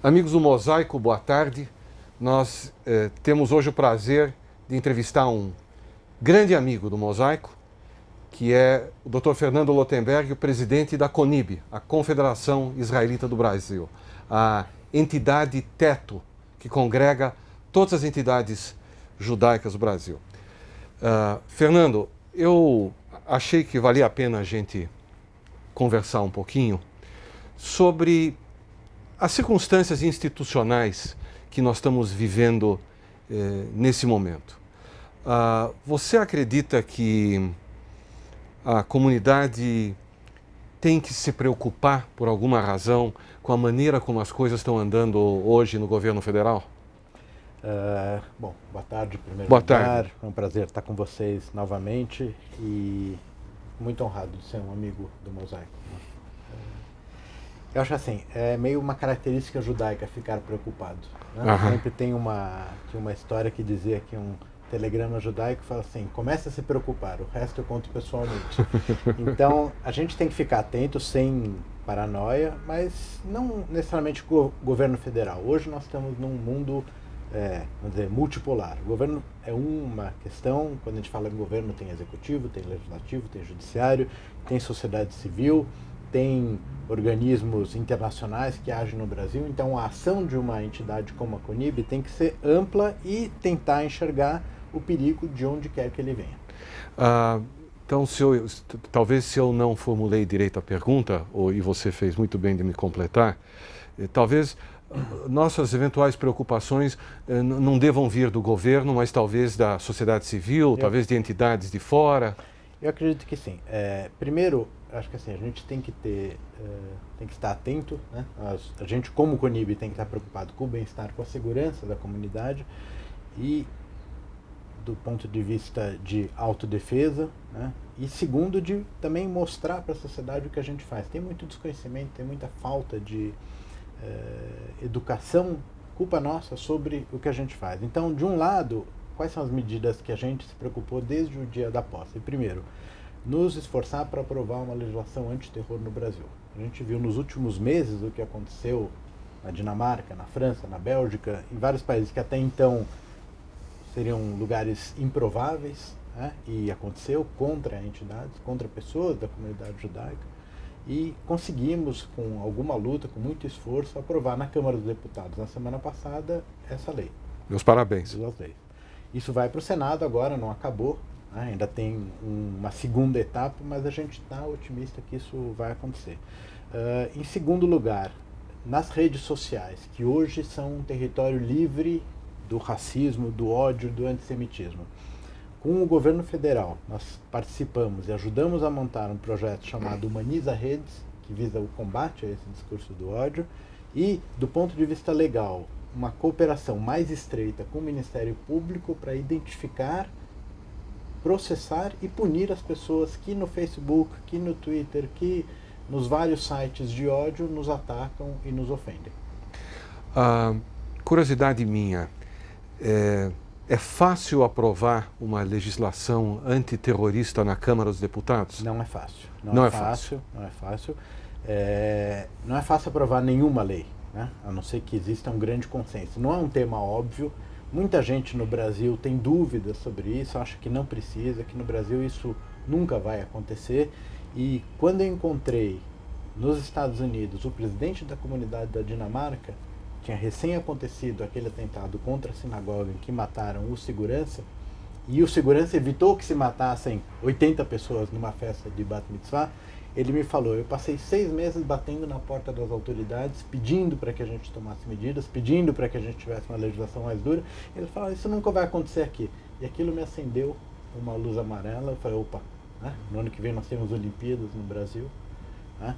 Amigos do Mosaico, boa tarde. Nós temos hoje o prazer de entrevistar um grande amigo do Mosaico, que é o Dr. Fernando Lotenberg, o presidente da CONIB, a Confederação Israelita do Brasil, a entidade teto que congrega todas as entidades judaicas do Brasil. Fernando, eu achei que valia a pena a gente conversar um pouquinho sobre as circunstâncias institucionais que nós estamos vivendo nesse momento. Você acredita que a comunidade tem que se preocupar, por alguma razão, com a maneira como as coisas estão andando hoje no governo federal? Bom, boa tarde, primeiro Boa lugar. tarde. É um prazer estar com vocês novamente e muito honrado de ser um amigo do Mosaico. Eu acho assim, é meio uma característica judaica ficar preocupado. Né? Aham. Sempre tinha uma história que dizia que um telegrama judaico fala assim: comece a se preocupar, o resto eu conto pessoalmente. Então, a gente tem que ficar atento, sem paranoia, mas não necessariamente com o governo federal. Hoje nós estamos num mundo, vamos dizer, multipolar. O governo é uma questão, quando a gente fala em governo tem executivo, tem legislativo, tem judiciário, tem sociedade civil, tem organismos internacionais que agem no Brasil. Então a ação de uma entidade como a CONIB tem que ser ampla e tentar enxergar o perigo de onde quer que ele venha. Então, talvez se eu não formulei direito a pergunta, e você fez muito bem de me completar, talvez nossas eventuais preocupações não devam vir do governo, mas talvez da sociedade civil, talvez de entidades de fora. Eu acredito que sim. Primeiro, acho que assim, a gente tem que estar atento, né? A gente, como CONIB, tem que estar preocupado com o bem-estar, com a segurança da comunidade e do ponto de vista de autodefesa, né? E segundo, de também mostrar para a sociedade o que a gente faz. Tem muito desconhecimento, tem muita falta de educação, culpa nossa, sobre o que a gente faz. Então, de um lado, quais são as medidas que a gente se preocupou desde o dia da posse? Primeiro, nos esforçar para aprovar uma legislação antiterror no Brasil. A gente viu nos últimos meses o que aconteceu na Dinamarca, na França, na Bélgica, em vários países que até então seriam lugares improváveis, né? E aconteceu contra entidades, contra pessoas da comunidade judaica. E conseguimos, com alguma luta, com muito esforço, aprovar na Câmara dos Deputados, na semana passada, essa lei. Meus parabéns. Duas leis. Isso vai para o Senado agora, não acabou. Ainda tem uma segunda etapa, mas a gente está otimista que isso vai acontecer. Em segundo lugar, nas redes sociais, que hoje são um território livre do racismo, do ódio, do antissemitismo. Com o governo federal, nós participamos e ajudamos a montar um projeto chamado Humaniza Redes, que visa o combate a esse discurso do ódio, e, do ponto de vista legal, uma cooperação mais estreita com o Ministério Público para identificar, processar e punir as pessoas que no Facebook, que no Twitter, que nos vários sites de ódio nos atacam e nos ofendem. Curiosidade minha, é fácil aprovar uma legislação antiterrorista na Câmara dos Deputados? Não é fácil. Não é fácil. Não é fácil. Não é fácil aprovar nenhuma lei, né? A não ser que exista um grande consenso. Não é um tema óbvio. Muita gente no Brasil tem dúvidas sobre isso, acha que não precisa, que no Brasil isso nunca vai acontecer. E quando eu encontrei nos Estados Unidos o presidente da comunidade da Dinamarca, tinha recém acontecido aquele atentado contra a sinagoga em que mataram o segurança, e o segurança evitou que se matassem 80 pessoas numa festa de Bat Mitzvah. Ele me falou: eu passei 6 meses batendo na porta das autoridades, pedindo para que a gente tomasse medidas, pedindo para que a gente tivesse uma legislação mais dura. Ele falou: isso nunca vai acontecer aqui. E aquilo me acendeu uma luz amarela. Eu falei: opa, né? No ano que vem nós temos Olimpíadas no Brasil, né?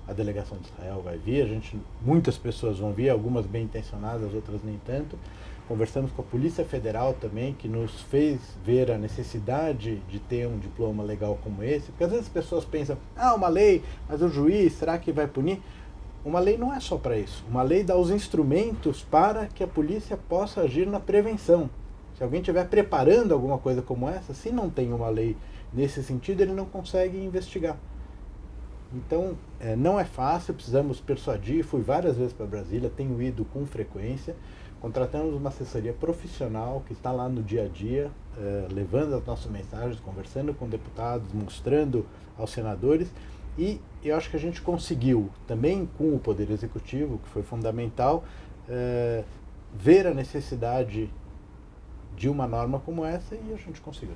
A delegação de Israel vai vir, muitas pessoas vão vir, algumas bem intencionadas, outras nem tanto. Conversamos com a Polícia Federal também, que nos fez ver a necessidade de ter um diploma legal como esse, porque às vezes as pessoas pensam: uma lei, mas o juiz, será que vai punir? Uma lei não é só para isso. Uma lei dá os instrumentos para que a polícia possa agir na prevenção. Se alguém estiver preparando alguma coisa como essa, se não tem uma lei nesse sentido, ele não consegue investigar. Então, não é fácil, precisamos persuadir. Fui várias vezes para Brasília, tenho ido com frequência. Contratamos uma assessoria profissional que está lá no dia a dia, levando as nossas mensagens, conversando com deputados, mostrando aos senadores. E eu acho que a gente conseguiu, também com o Poder Executivo, que foi fundamental, ver a necessidade de uma norma como essa, e a gente conseguiu.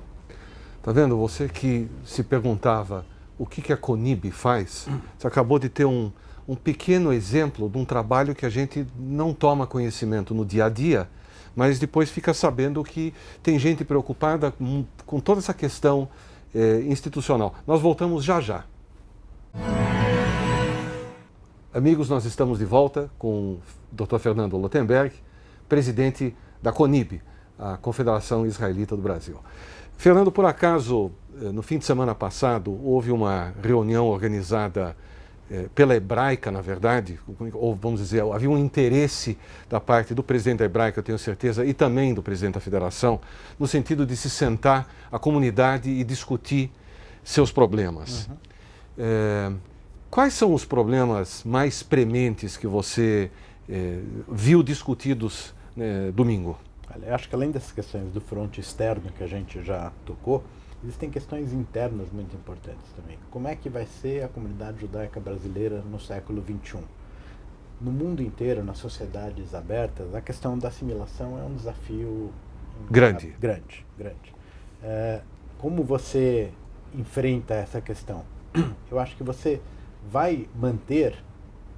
Tá vendo? Você que se perguntava o que a CONIB faz, você acabou de ter um pequeno exemplo de um trabalho que a gente não toma conhecimento no dia a dia, mas depois fica sabendo que tem gente preocupada com toda essa questão institucional. Nós voltamos já já. Amigos, nós estamos de volta com o Dr. Fernando Lotenberg, presidente da CONIB, a Confederação Israelita do Brasil. Fernando, por acaso, no fim de semana passado, houve uma reunião organizada pela Hebraica, na verdade, ou vamos dizer, havia um interesse da parte do presidente da Hebraica, eu tenho certeza, e também do presidente da Federação, no sentido de se sentar a comunidade e discutir seus problemas. Quais são os problemas mais prementes que você viu discutidos domingo? Olha, eu acho que além dessas questões do fronte externo que a gente já tocou, existem questões internas muito importantes também. Como é que vai ser a comunidade judaica brasileira no século XXI? No mundo inteiro, nas sociedades abertas, a questão da assimilação é um desafio grande. Como você enfrenta essa questão? Eu acho que você vai manter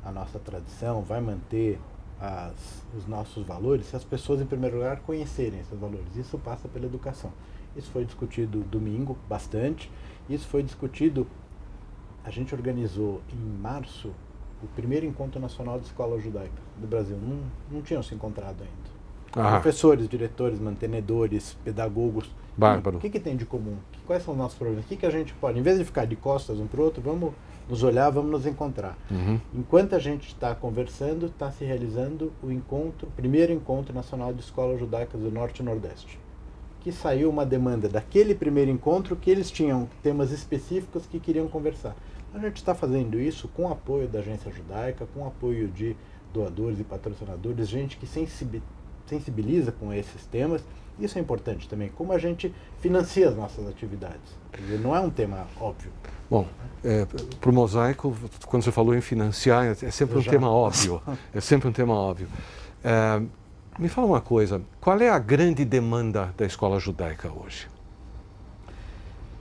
a nossa tradição, vai manter os nossos valores, se as pessoas, em primeiro lugar, conhecerem esses valores. Isso passa pela educação. Isso foi discutido domingo, bastante. Isso foi discutido, a gente organizou em março o primeiro encontro nacional de escola judaica do Brasil. Não tinham se encontrado ainda. Professores, diretores, mantenedores, pedagogos. Bárbaro. O que tem de comum? Quais são os nossos problemas? O que a gente pode, em vez de ficar de costas um para o outro, vamos nos olhar, vamos nos encontrar. Enquanto a gente está conversando, está se realizando o primeiro encontro nacional de escolas judaicas do Norte e Nordeste. Que saiu uma demanda daquele primeiro encontro que eles tinham temas específicos que queriam conversar. A gente está fazendo isso com o apoio da Agência Judaica, com o apoio de doadores e patrocinadores, gente que sensibiliza com esses temas. Isso é importante também, como a gente financia as nossas atividades. Não é um tema óbvio. Bom, para o Mosaico, quando você falou em financiar, é sempre um tema óbvio. É sempre um tema óbvio. Me fala uma coisa, qual é a grande demanda da escola judaica hoje?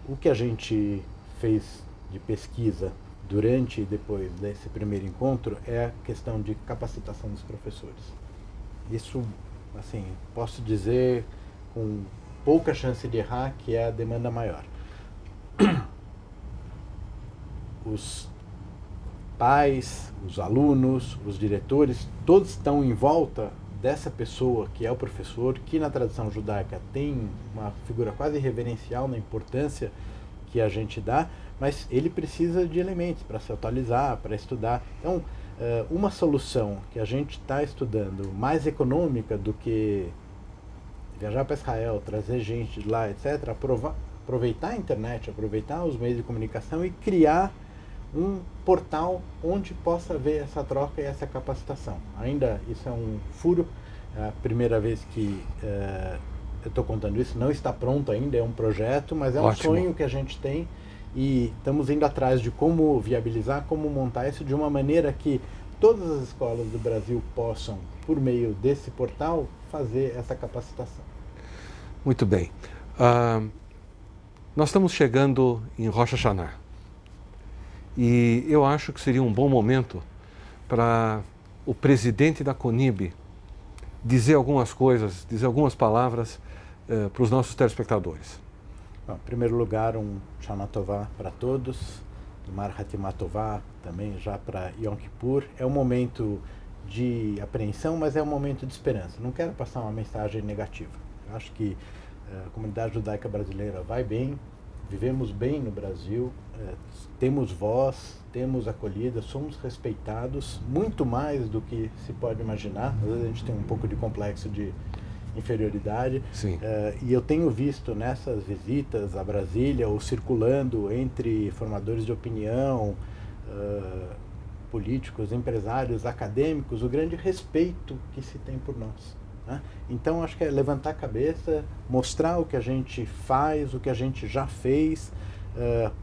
O que a gente fez de pesquisa durante e depois desse primeiro encontro é a questão de capacitação dos professores. Isso, assim, posso dizer com pouca chance de errar que é a demanda maior. Os pais, os alunos, os diretores, todos estão em volta dessa pessoa que é o professor, que na tradição judaica tem uma figura quase reverencial na importância que a gente dá, mas ele precisa de elementos para se atualizar, para estudar. Então, uma solução que a gente está estudando, mais econômica do que viajar para Israel, trazer gente de lá, etc., aproveitar a internet, aproveitar os meios de comunicação e criar um portal onde possa haver essa troca e essa capacitação. Ainda isso é um furo, é a primeira vez que eu estou contando isso, não está pronto ainda, é um projeto, mas é um sonho que a gente tem e estamos indo atrás de como viabilizar, como montar isso de uma maneira que todas as escolas do Brasil possam, por meio desse portal, fazer essa capacitação. Muito bem. Nós estamos chegando em Rosh Hashanah. E eu acho que seria um bom momento para o presidente da CONIB dizer algumas coisas, dizer algumas palavras para os nossos telespectadores. Bom, em primeiro lugar, um Shana Tová para todos, Mar Hatimah Tová também já para Yom Kippur. É um momento de apreensão, mas é um momento de esperança. Não quero passar uma mensagem negativa. Eu acho que a comunidade judaica brasileira vai bem, vivemos bem no Brasil, temos voz, temos acolhida, somos respeitados, muito mais do que se pode imaginar. Às vezes a gente tem um pouco de complexo de inferioridade. E eu tenho visto nessas visitas a Brasília, ou circulando entre formadores de opinião, políticos, empresários, acadêmicos, o grande respeito que se tem por nós, né? Então, acho que é levantar a cabeça, mostrar o que a gente faz, o que a gente já fez,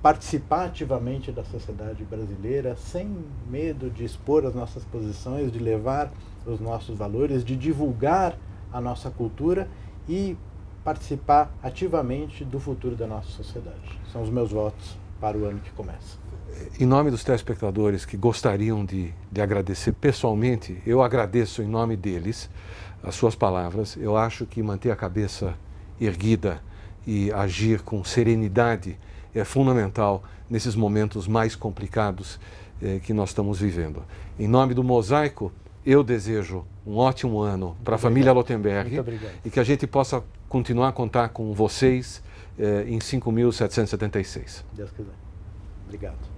participar ativamente da sociedade brasileira, sem medo de expor as nossas posições, de levar os nossos valores, de divulgar a nossa cultura e participar ativamente do futuro da nossa sociedade. São os meus votos para o ano que começa. Em nome dos telespectadores que gostariam de agradecer pessoalmente, eu agradeço em nome deles as suas palavras. Eu acho que manter a cabeça erguida e agir com serenidade é fundamental nesses momentos mais complicados que nós estamos vivendo. Em nome do Mosaico, eu desejo um ótimo ano para a família Lotenberg e que a gente possa continuar a contar com vocês em 5.776. Deus quiser. Obrigado.